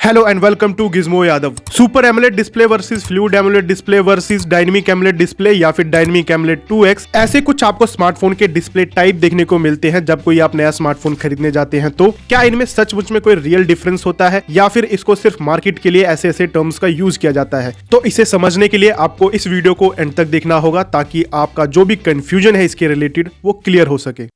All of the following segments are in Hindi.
Hello and welcome to Gizmo Yadav. Super AMOLED display versus fluid AMOLED display versus dynamic AMOLED display या फिर डायनेमिक एमोलेड 2x, ऐसे कुछ आपको स्मार्टफोन के डिस्प्ले टाइप देखने को मिलते हैं जब कोई आप नया स्मार्टफोन खरीदने जाते हैं। तो क्या इनमें सचमुच में कोई रियल डिफरेंस होता है या फिर इसको सिर्फ मार्केट के लिए ऐसे ऐसे टर्म्स का यूज किया जाता है? तो इसे समझने के लिए आपको इस वीडियो को एंड तक देखना होगा ताकि आपका जो भी कंफ्यूजन है इसके रिलेटेड वो क्लियर हो सके।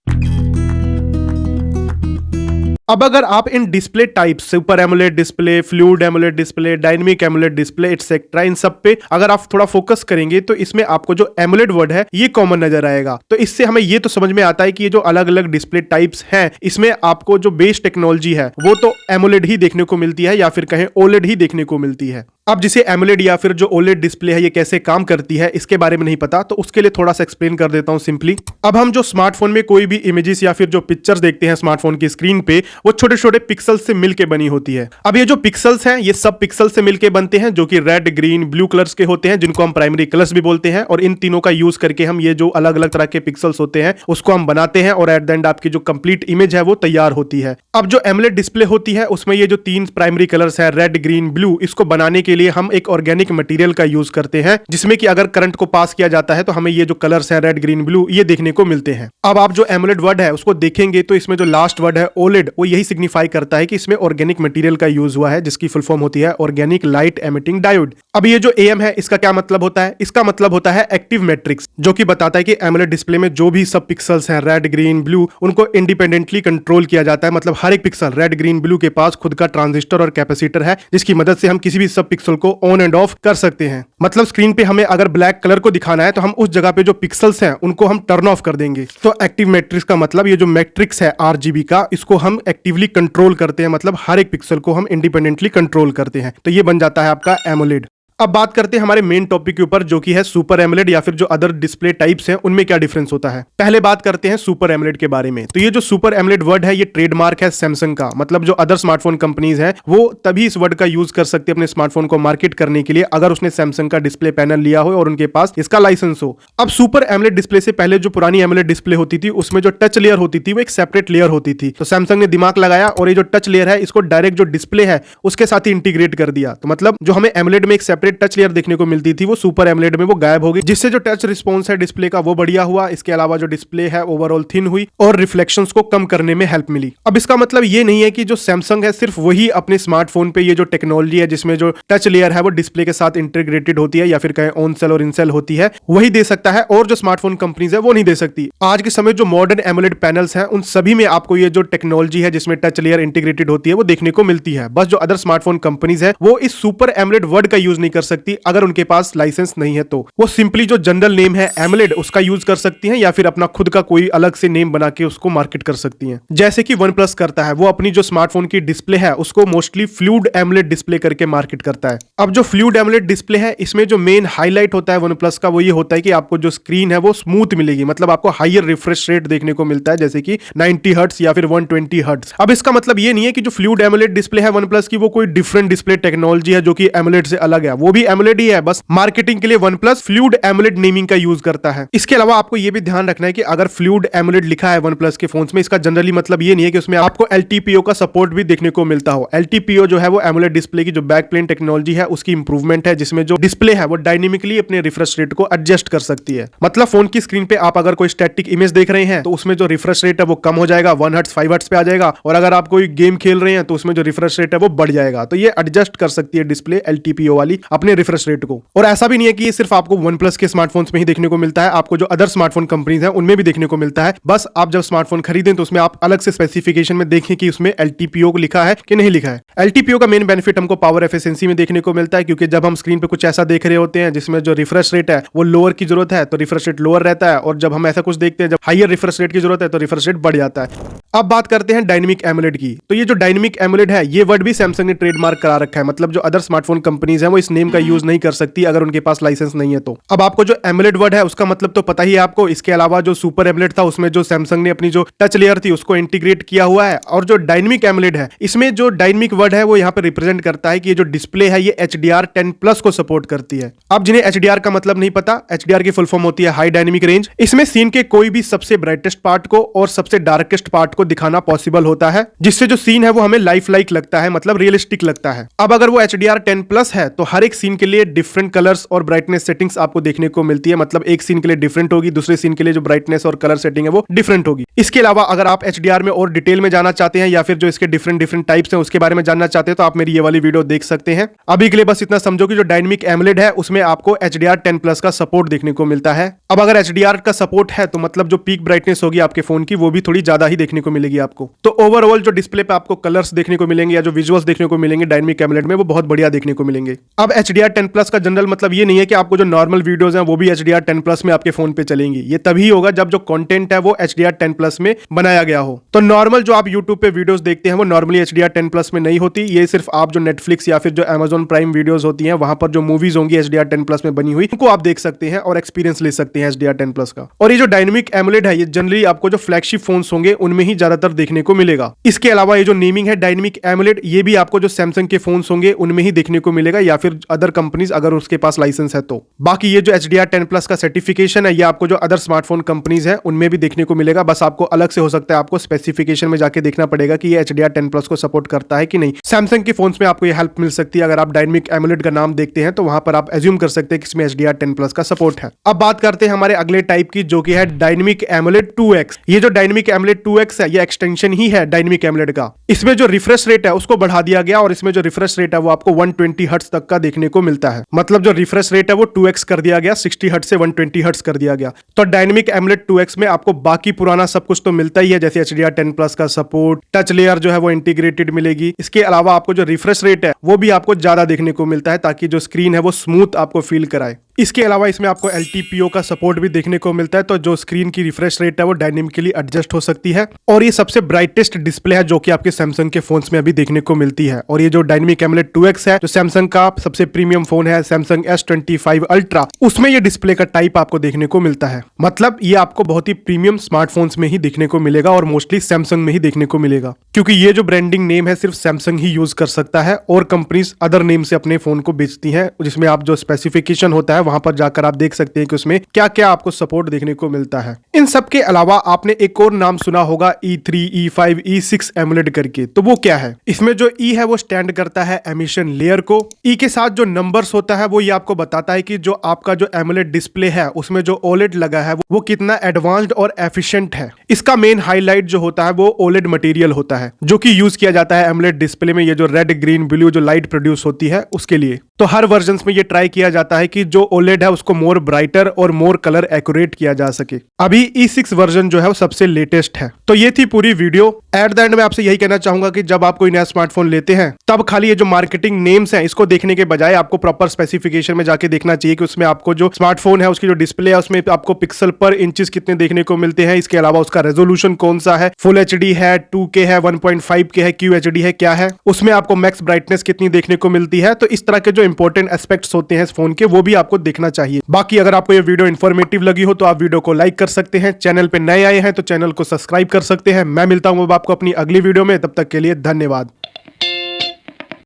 अब अगर आप इन display types super AMOLED display, fluid AMOLED display, dynamic AMOLED display etcetera, इन सब पे अगर आप थोड़ा फोकस करेंगे तो इसमें आपको जो एमोलेड वर्ड है ये कॉमन नजर आएगा। तो इससे हमें ये तो समझ में आता है कि ये जो अलग अलग डिस्प्ले टाइप्स हैं इसमें आपको जो बेस टेक्नोलॉजी है वो तो एमोलेड ही देखने को मिलती है या फिर कहें ओलेड ही देखने को मिलती है। अब जिसे एमोलेड या फिर जो ओलेड डिस्प्ले है ये कैसे काम करती है इसके बारे में नहीं पता, तो उसके लिए थोड़ा सा एक्सप्लेन कर देता हूं सिंपली। अब हम जो स्मार्टफोन में कोई भी इमेजेस या फिर जो पिक्चर्स देखते हैं स्मार्टफोन की स्क्रीन पे वो छोटे छोटे पिक्सल्स से मिलके बनी होती है। अब ये जो पिक्सल्स हैं ये सब पिक्सल से मिलके बनते हैं जो कि रेड, ग्रीन, ब्लू कलर्स के होते हैं जिनको हम प्राइमरी कलर्स भी बोलते हैं। और इन तीनों का यूज करके हम ये जो अलग अलग तरह के पिक्सल्स होते हैं उसको हम बनाते हैं और एट द एंड आपकी जो कंप्लीट इमेज है वो तैयार होती है। अब जो एमोलेड डिस्प्ले होती है उसमें ये जो तीन प्राइमरी कलर्स है रेड, ग्रीन, ब्लू, इसको बनाने के लिए हम एक ऑर्गेनिक मटेरियल का यूज करते हैं जिसमें कि अगर करंट को पास किया जाता है तो हमें ये जो कलर्स हैं रेड, ग्रीन, ब्लू ये देखने को मिलते हैं। अब आप जो एमोलेड वर्ड है उसको देखेंगे तो इसमें जो लास्ट वर्ड है ओलेड वो यही सिग्निफाई करता है कि इसमें ऑर्गेनिक मटेरियल का यूज हुआ है जिसकी फुल फॉर्म होती है ऑर्गेनिक लाइट एमिटिंग डायोड। अब ये जो एएम है इसका क्या मतलब होता है? इसका मतलब होता है एक्टिव मैट्रिक्स, जो कि बताता है कि एमोलेड डिस्प्ले में जो भी सब पिक्सल्स हैं रेड, ग्रीन, ब्लू उनको इंडिपेंडेंटली कंट्रोल किया जाता है। मतलब हर एक पिक्सल रेड, ग्रीन, ब्लू के पास खुद का ट्रांजिस्टर और कैपेसिटर है जिसकी मदद से हम किसी भी सब पिक्सल को ऑन एंड ऑफ कर सकते हैं। मतलब स्क्रीन पे हमें अगर ब्लैक कलर को दिखाना है तो हम उस जगह पे जो पिक्सल्स हैं उनको हम टर्न ऑफ कर देंगे। तो एक्टिव मैट्रिक्स का मतलब ये जो मैट्रिक्स है आरजीबी का इसको हम एक्टिवली कंट्रोल करते हैं, मतलब हर एक पिक्सल को हम इंडिपेंडेंटली कंट्रोल करते हैं। तो ये बन जाता है आपका एमोलेड। अब बात करते हैं हमारे मेन टॉपिक के ऊपर जो कि है सुपर एमोलेड या फिर जो अदर डिस्प्ले टाइप्स हैं उनमें क्या डिफरेंस होता है। पहले बात करते हैं सुपर एमोलेड के बारे में। तो ये जो सुपर एमोलेड वर्ड है ये ट्रेडमार्क है सैमसंग का। मतलब जो अदर स्मार्टफोन कंपनीज हैं वो तभी इस वर्ड का यूज कर सकते हैं अपने स्मार्टफोन को मार्केट करने के लिए अगर उसने सैमसंग का डिस्प्ले पैनल लिया हो और उनके पास इसका लाइसेंस हो। अब सुपर एमोलेड डिस्प्ले से पहले जो पुरानी एमोलेड डिस्प्ले होती थी उसमें जो टच लेयर होती थी वो एक सेपरेट लेयर होती थी। तो सैमसंग ने दिमाग लगाया और ये जो टच लेयर है इसको डायरेक्ट जो डिस्प्ले है उसके साथ ही इंटीग्रेट कर दिया। तो मतलब जो हमें एमोलेड में एक सेपरेट टच लेयर देखने को मिलती थी वो सुपर एमोलेड में वो गायब हो गई, जिससे जो टच रिस्पॉन्स है डिस्प्ले का वो बढ़िया हुआ। इसके अलावा जो डिस्प्ले है ओवरऑल थिन हुई और रिफ्लेक्शंस को कम करने में हेल्प मिली। अब इसका मतलब ये नहीं है कि जो सैमसंग है सिर्फ वही अपने स्मार्टफोन पे ये जो टेक्नोलॉजी है जिसमें जो टच लेयर है वो डिस्प्ले के साथ इंटीग्रेटेड होती है या फिर कहें ऑन सेल और इन सेल होती है वही दे सकता है और जो स्मार्टफोन कंपनीज है वो नहीं दे सकती। आज के समय जो मॉडर्न एमोलेड पैनल्स हैं उन सभी में आपको ये जो टेक्नोलॉजी है जिसमें टच लेयर इंटीग्रेटेड होती है वो देखने को मिलती है। बस जो अदर स्मार्टफोन कंपनीज है वो इस सुपर एमोलेड वर्ड का यूज नहीं कर सकती अगर उनके पास लाइसेंस नहीं है। तो वो सिंपली जो जनरल नेम है एमोलेड उसका यूज कर सकती हैं या फिर अपना खुद का कोई अलग से नेम बना के उसको मार्केट कर सकती हैं। जैसे कि वन प्लस करता है, वो अपनी जो स्मार्टफोन की डिस्प्ले है उसको मोस्टली फ्लूइड एमोलेड डिस्प्ले करके मार्केट करता है। अब जो फ्लूइड एमोलेड डिस्प्ले है इसमें जो मेन हाईलाइट होता है वन प्लस का वो ये होता है कि आपको जो स्क्रीन है वो स्मूथ मिलेगी, मतलब आपको हायर रिफ्रेश रेट देखने को मिलता है जैसे कि 90 हर्ट्ज या फिर 120 हर्ट्ज। अब इसका मतलब ये नहीं है कि जो फ्लूइड एमोलेड डिस्प्ले है वन प्लस की वो कोई डिफरेंट डिस्प्ले टेक्नोलॉजी है जो कि एमोलेड से अलग है। वो भी एमोलेड ही है, बस मार्केटिंग के लिए one plus fluid AMOLED naming का यूज करता है। इसके अलावा आपको यह भी ध्यान रखना है कि अगर फ्लूइड एमोलेड लिखा है वन प्लस के फोन्स में इसका जनरली मतलब ये नहीं है कि उसमें आपको एलटीपीओ का सपोर्ट भी देखने को मिलता हो। एलटीपीओ जो है वो एमोलेड डिस्प्ले की जो बैक प्लेन टेक्नोलॉजी है उसकी इंप्रूवमेंट है जिसमें जो डिस्प्ले है वो डायनेमिकली अपने रिफ्रेश रेट को एडजस्ट कर सकती है। मतलब फोन की स्क्रीन पे आप अगर कोई स्टैटिक इमेज देख रहे हैं तो उसमें जो रिफ्रेश रेट है वो कम हो जाएगा, 1 हर्ट्ज 5 हर्ट्ज पे आ जाएगा, और अगर आप कोई गेम खेल रहे हैं तो उसमें जो रिफ्रेश रेट है वो बढ़ जाएगा। तो ये एडजस्ट कर सकती है डिस्प्ले एलटीपीओ वाली अपने रिफ्रेश रेट को। और ऐसा भी नहीं है कि ये सिर्फ आपको वन प्लस के स्मार्टफोन्स में ही देखने को मिलता है, आपको जो अदर स्मार्टफोन कंपनीज हैं उनमें भी देखने को मिलता है। बस आप जब स्मार्टफोन खरीदें तो उसमें आप अलग से स्पेसिफिकेशन में देखें कि उसमें एलटीपीओ को लिखा है कि नहीं लिखा है। एलटीपीओ का मेन बेनिफिट हमको पावर एफिशिएंसी में देखने को मिलता है, क्योंकि जब हम स्क्रीन पे कुछ ऐसा देख रहे होते हैं जिसमें जो रिफ्रेश रेट है वो लोअर की जरूरत है तो रिफ्रेश रेट लोअर रहता है, और जब हम ऐसा कुछ देखते हैं जब हायर रिफ्रेश रेट की जरूरत है तो रिफ्रेश रेट बढ़ जाता है। अब बात करते हैं डायनेमिक एमोलेड की। तो ये जो डायनेमिक एमोलेड है ये वर्ड भी सैमसंग ने ट्रेडमार्क करा रखा है। मतलब जो अदर स्मार्टफोन कंपनीज हैं वो इस नेम नेम का यूज नहीं कर सकती अगर उनके पास लाइसेंस नहीं है तो। अब आपको जो एमुलेट वर्ड है उसका मतलब तो पता ही है आपको। इसके अलावा जो सुपर एमुलेट था उसमें जो सैमसंग ने अपनी जो टच लेयर थी उसको इंटीग्रेट किया हुआ है, और जो डायनेमिक एमुलेट है इसमें जो डायनेमिक वर्ड है वो यहाँ पे रिप्रेजेंट करता है कि ये जो डिस्प्ले है ये HDR10+ को सपोर्ट करती है। अब जिन्हें HDR का मतलब नहीं पता, HDR की फुल फॉर्म होती है हाई डायनेमिक रेंज। इसमें सीन के कोई भी सबसे ब्राइटेस्ट पार्ट को और सबसे डार्केस्ट पार्ट को दिखाना पॉसिबल होता है, जिससे जो सीन है वो हमें लाइफ लाइक लगता है, मतलब रियलिस्टिक लगता है। अब अगर वो HDR10+ है तो हर एक सीन के लिए डिफरेंट कलर्स और ब्राइटनेस सेटिंग्स आपको देखने को मिलती है, मतलब एक सीन के लिए डिफरेंट होगी, दूसरे सीन के लिए जो ब्राइटनेस और कलर सेटिंग है वो डिफरेंट होगी। इसके अलावा अगर आप HDR में और डिटेल में जाना चाहते हैं या फिर जो इसके डिफरेंट टाइप्स हैं उसके बारे में जानना चाहते हैं तो आप मेरी ये वाली वीडियो देख सकते हैं। अभी के लिए बस इतना समझो कि जो डायनेमिक एमुलेट है उसमें आपको HDR10+ का सपोर्ट देखने को मिलता है। अब अगर HDR का सपोर्ट है तो मतलब जो पीक ब्राइटनेस होगी आपके फोन की वो भी थोड़ी ज्यादा ही देखने को मिलेगी आपको। तो ओवरऑल जो डिस्प्ले पे आपको कलर्स देखने को मिलेंगे या जो विजुअल्स देखने को मिलेंगे डायनेमिक एमुलेट में वो बहुत बढ़िया देखने को मिलेंगे। अब HDR10+ का जनरल मतलब ये नहीं है कि आपको जो नॉर्मल वीडियोस हैं वो भी HDR10+ में आपके फोन पे चलेंगी। ये तभी होगा जब जो कंटेंट है वो HDR10+ में बनाया गया हो। तो नॉर्मल जो आप YouTube पे वीडियोस देखते हैं वो नॉर्मली HDR10+ में नहीं होती। ये सिर्फ आप जो Netflix या फिर जो Amazon प्राइम वीडियोस होती हैं वहां पर जो मूवीज होंगी HDR10+ में बनी हुई उनको आप देख सकते हैं और एक्सपीरियंस ले सकते हैं HDR10+ का। और ये जो डायनेमिक एमुलेट है ये जनरली आपको जो फ्लैगशिप फोन्स होंगे उनमें ही ज्यादातर देखने को मिलेगा। इसके अलावा ये जो नेमिंग है डायनेमिक एमुलेट ये भी आपको जो सैमसंग के फोन्स होंगे उनमें ही देखने को मिलेगा या फिर अदर कंपनीज अगर उसके पास लाइसेंस है तो। बाकी ये जो HDR10+ का सर्टिफिकेशन है ये आपको जो अदर स्मार्टफोन कंपनीज है उनमें भी देखने को मिलेगा, बस आपको अलग से हो सकता है आपको स्पेसिफिकेशन में जाके देखना पड़ेगा कि ये HDR10+ को सपोर्ट करता है कि नहीं। सैमसंग के फोन्स में आपको ये हेल्प मिल सकती है, अगर आप डायनेमिक एमुलेट का नाम देखते हैं तो वहां पर आप एज्यूम कर सकते हैं कि इसमें HDR10+ का सपोर्ट है। अब बात करते हैं हमारे अगले टाइप की जो कि है डायनेमिक एमुलेट 2x। ये जो डायनेमिक एमुलेट 2x है ये एक्सटेंशन ही है डायनेमिक एमुलेट का। इसमें जो रिफ्रेश रेट है उसको बढ़ा दिया गया और इसमें जो रिफ्रेश रेट है वो आपको 120 हर्ट्ज तक का देखने को मिलता है, मतलब जो रिफ्रेश रेट है वो 2x कर दिया गया, 60 हर्ट्ज से 120 हर्ट्ज कर दिया गया। तो डायनेमिक एमुलेट 2x में आपको बाकी पुराना सब कुछ तो मिलता ही है, जैसे HDR10+ का सपोर्ट, टच लेयर जो है वो इंटीग्रेटेड मिलेगी। इसके अलावा आपको जो रिफ्रेश रेट है वो भी आपको ज्यादा देखने को मिलता है ताकि जो स्क्रीन है वो स्मूथ आपको फील कराए। इसके अलावा इसमें आपको LTPO का सपोर्ट भी देखने को मिलता है, तो जो स्क्रीन की रिफ्रेश रेट है वो डायनेमिकली एडजस्ट हो सकती है। और ये सबसे ब्राइटेस्ट डिस्प्ले है जो कि आपके सैमसंग के फोन्स में अभी देखने को मिलती है। और ये जो डायनेमिक एमुलेट 2x है जो सैमसंग का सबसे प्रीमियम फोन है सैमसंग S25 अल्ट्रा, उसमें ये डिस्प्ले का टाइप आपको देखने को मिलता है। मतलब ये आपको बहुत ही प्रीमियम स्मार्टफोन्स में ही देखने को मिलेगा और मोस्टली सैमसंग में ही देखने को मिलेगा, क्योंकि ये जो ब्रांडिंग नेम है सिर्फ सैमसंग ही यूज कर सकता है और कंपनीज अदर नेम से अपने फोन को बेचती हैं, जिसमें आप जो स्पेसिफिकेशन होता है वहां पर जाकर आप देख सकते हैं कि उसमें क्या क्या आपको सपोर्ट देखने को मिलता है। इन सब के अलावा आपने एक और नाम सुना होगा E3, E5, E6 एमुलेट करके, तो वो क्या है? इसमें जो E है वो स्टैंड करता है एमिशन लेयर को। E के साथ जो नंबर्स होता है वो ये आपको बताता है कि जो आपका जो एमुलेट डिस्प्ले है उसमें जो OLED लगा है वो कितना एडवांस्ड और एफिशिएंट है। इसका मेन हाईलाइट जो होता है वो OLED मटेरियल होता है जो कि यूज किया जाता है एमुलेट डिस्प्ले में, ये जो रेड ग्रीन ब्लू जो लाइट प्रोड्यूस होती है उसके लिए। तो हर वर्जन में ये ट्राई किया जाता है कि जो OLED है उसको मोर ब्राइटर और मोर कलर एक्यूरेट किया जा सके। अभी E6 वर्जन जो है वो सबसे लेटेस्ट है। तो ये थी पूरी वीडियो। एट द एंड में आपसे यही कहना चाहूंगा कि जब आप कोई नया स्मार्टफोन लेते हैं तब खाली ये जो मार्केटिंग नेम्स हैं इसको देखने के बजाय आपको प्रॉपर स्पेसिफिकेशन में जाके देखना चाहिए कि उसमें आपको जो स्मार्टफोन है उसकी जो डिस्प्ले है उसमें आपको पिक्सल पर इंचेस कितने देखने को मिलते हैं। इसके अलावा उसका रेजोल्यूशन कौन सा है, फुल HD है, 2K है, 1.5K है, QHD है, क्या है, उसमें आपको मैक्स ब्राइटनेस कितनी देखने को मिलती है। तो इस तरह के जो इंपॉर्टेंट एस्पेक्ट्स होते हैं इस फोन के वो भी आपको देखना चाहिए। बाकी अगर आपको ये वीडियो इन्फॉर्मेटिव लगी हो तो आप वीडियो को लाइक कर सकते हैं, चैनल पे नए आए हैं तो चैनल को सब्सक्राइब कर सकते हैं। मैं मिलता हूं अब आपको अपनी अगली वीडियो में, तब तक के लिए धन्यवाद।